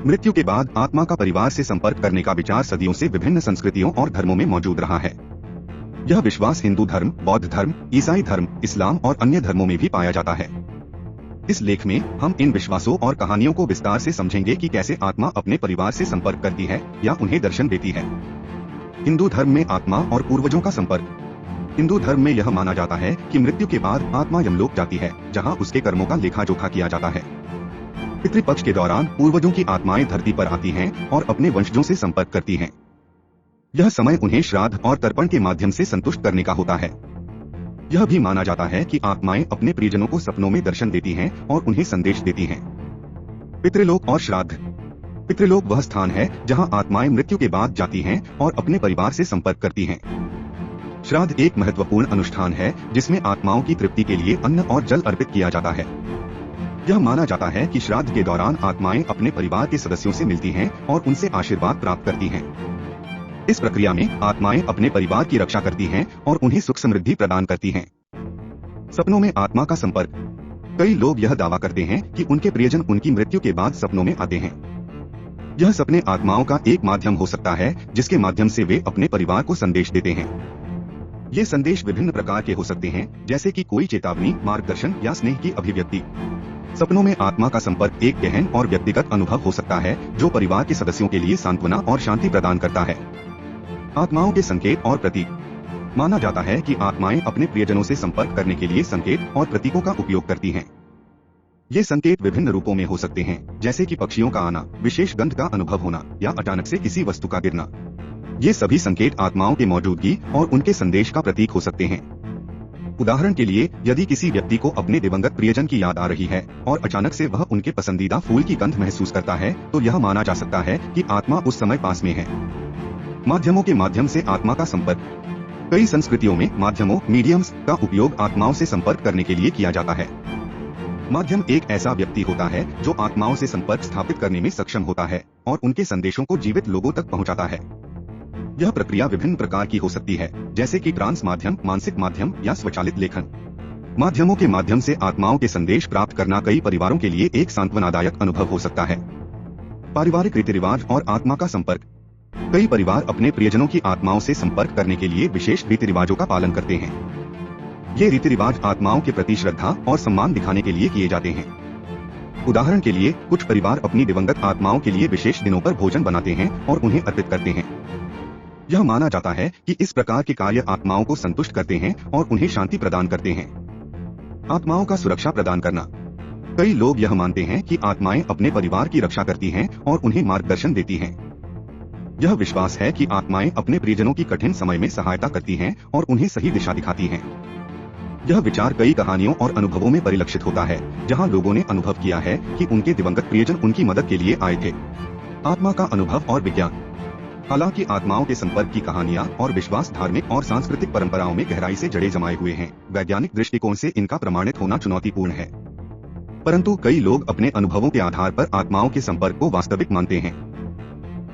मृत्यु के बाद आत्मा का परिवार से संपर्क करने का विचार सदियों से विभिन्न संस्कृतियों और धर्मों में मौजूद रहा है। यह विश्वास हिंदू धर्म, बौद्ध धर्म, ईसाई धर्म, इस्लाम और अन्य धर्मों में भी पाया जाता है। इस लेख में हम इन विश्वासों और कहानियों को विस्तार से समझेंगे कि कैसे आत्मा अपने परिवार से संपर्क करती है या उन्हें दर्शन देती है। हिंदू धर्म में आत्मा और पूर्वजों का संपर्क। हिंदू धर्म में यह माना जाता है कि मृत्यु के बाद आत्मा यमलोक जाती है, जहां उसके कर्मों का लेखा जोखा किया जाता है। पितृपक्ष के दौरान पूर्वजों की आत्माएं धरती पर आती हैं और अपने वंशजों से संपर्क करती हैं। यह समय उन्हें श्राद्ध और तर्पण के माध्यम से संतुष्ट करने का होता है। यह भी माना जाता है कि आत्माएं अपने प्रियजनों को सपनों में दर्शन देती हैं और उन्हें संदेश देती हैं। पितृलोक और श्राद्ध। पितृलोक वह स्थान है जहां आत्माएं मृत्यु के बाद जाती हैं और अपने परिवार से संपर्क करती हैं। श्राद्ध एक महत्वपूर्ण अनुष्ठान है जिसमें आत्माओं की तृप्ति के लिए अन्न और जल अर्पित किया जाता है। यह माना जाता है कि श्राद्ध के दौरान आत्माएं अपने परिवार के सदस्यों से मिलती हैं और उनसे आशीर्वाद प्राप्त करती हैं। इस प्रक्रिया में आत्माएं अपने परिवार की रक्षा करती हैं और उन्हें सुख समृद्धि प्रदान करती हैं। सपनों में आत्मा का संपर्क। कई लोग यह दावा करते हैं कि उनके प्रियजन उनकी मृत्यु के बाद सपनों में आते हैं। यह सपने आत्माओं का एक माध्यम हो सकता है जिसके माध्यम से वे अपने परिवार को संदेश देते हैं। ये संदेश विभिन्न प्रकार के हो सकते हैं, जैसे कि कोई चेतावनी, मार्गदर्शन या स्नेह की अभिव्यक्ति। सपनों में आत्मा का संपर्क एक गहन और व्यक्तिगत अनुभव हो सकता है जो परिवार के सदस्यों के लिए सांत्वना और शांति प्रदान करता है। आत्माओं के संकेत और प्रतीक। माना जाता है कि आत्माएं अपने प्रियजनों से संपर्क करने के लिए संकेत और प्रतीकों का उपयोग करती हैं। ये संकेत विभिन्न रूपों में हो सकते हैं, जैसे कि पक्षियों का आना, विशेष गंध का अनुभव होना या अचानक से किसी वस्तु का गिरना। ये सभी संकेत आत्माओं की मौजूदगी और उनके संदेश का प्रतीक हो सकते हैं। उदाहरण के लिए, यदि किसी व्यक्ति को अपने दिवंगत प्रियजन की याद आ रही है और अचानक से वह उनके पसंदीदा फूल की गंध महसूस करता है, तो यह माना जा सकता है कि आत्मा उस समय पास में है। माध्यमों के माध्यम से आत्मा का संपर्क। कई संस्कृतियों में माध्यमों, मीडियम्स का उपयोग आत्माओं से संपर्क करने के लिए किया जाता है। माध्यम एक ऐसा व्यक्ति होता है जो आत्माओं से संपर्क स्थापित करने में सक्षम होता है और उनके संदेशों को जीवित लोगों तक पहुंचाता है। यह प्रक्रिया विभिन्न प्रकार की हो सकती है, जैसे कि ट्रांस माध्यम, मानसिक माध्यम या स्वचालित लेखन। माध्यमों के माध्यम से आत्माओं के संदेश प्राप्त करना कई परिवारों के लिए एक सांत्वनादायक अनुभव हो सकता है। पारिवारिक रीति रिवाज और आत्मा का संपर्क। कई परिवार अपने प्रियजनों की आत्माओं से संपर्क करने के लिए विशेष रीति रिवाजों का पालन करते हैं। ये रीति रिवाज आत्माओं के प्रति श्रद्धा और सम्मान दिखाने के लिए किए जाते हैं। उदाहरण के लिए, कुछ परिवार अपनी दिवंगत आत्माओं के लिए विशेष दिनों पर भोजन बनाते हैं और उन्हें अर्पित करते हैं। यह माना जाता है कि इस प्रकार के कार्य आत्माओं को संतुष्ट करते हैं और उन्हें शांति प्रदान करते हैं। आत्माओं का सुरक्षा प्रदान करना। कई लोग यह मानते हैं कि आत्माएं अपने परिवार की रक्षा करती हैं और उन्हें मार्गदर्शन देती हैं। यह विश्वास है कि आत्माएं अपने प्रियजनों की कठिन समय में सहायता करती हैं और उन्हें सही दिशा दिखाती हैं। यह विचार कई कहानियों और अनुभवों में परिलक्षित होता है, जहां लोगों ने अनुभव किया है कि उनके दिवंगत प्रियजन उनकी मदद के लिए आए थे। आत्मा का अनुभव और विज्ञान। हालांकि आत्माओं के संपर्क की कहानियां और विश्वास धार्मिक और सांस्कृतिक परंपराओं में गहराई से जड़े जमाए हुए हैं, वैज्ञानिक दृष्टिकोण से इनका प्रमाणित होना चुनौतीपूर्ण है। परंतु कई लोग अपने अनुभवों के आधार पर आत्माओं के संपर्क को वास्तविक मानते हैं।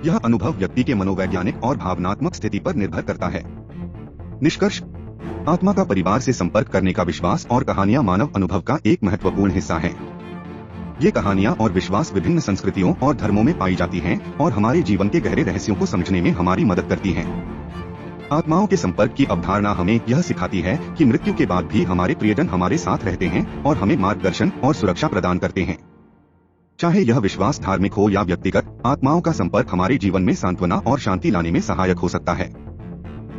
यह अनुभव व्यक्ति के मनोवैज्ञानिक और भावनात्मक स्थिति पर निर्भर करता है। निष्कर्ष, आत्मा का परिवार से संपर्क करने का विश्वास और कहानियां मानव अनुभव का एक महत्वपूर्ण हिस्सा हैं। ये कहानियां और विश्वास विभिन्न संस्कृतियों और धर्मों में पाई जाती हैं और हमारे जीवन के गहरे रहस्यों को समझने में हमारी मदद करती हैं। आत्माओं के संपर्क की अवधारणा हमें यह सिखाती है कि मृत्यु के बाद भी हमारे प्रियजन हमारे साथ रहते हैं और हमें मार्गदर्शन और सुरक्षा प्रदान करते हैं। चाहे यह विश्वास धार्मिक हो या व्यक्तिगत, आत्माओं का संपर्क हमारे जीवन में सांत्वना और शांति लाने में सहायक हो सकता है।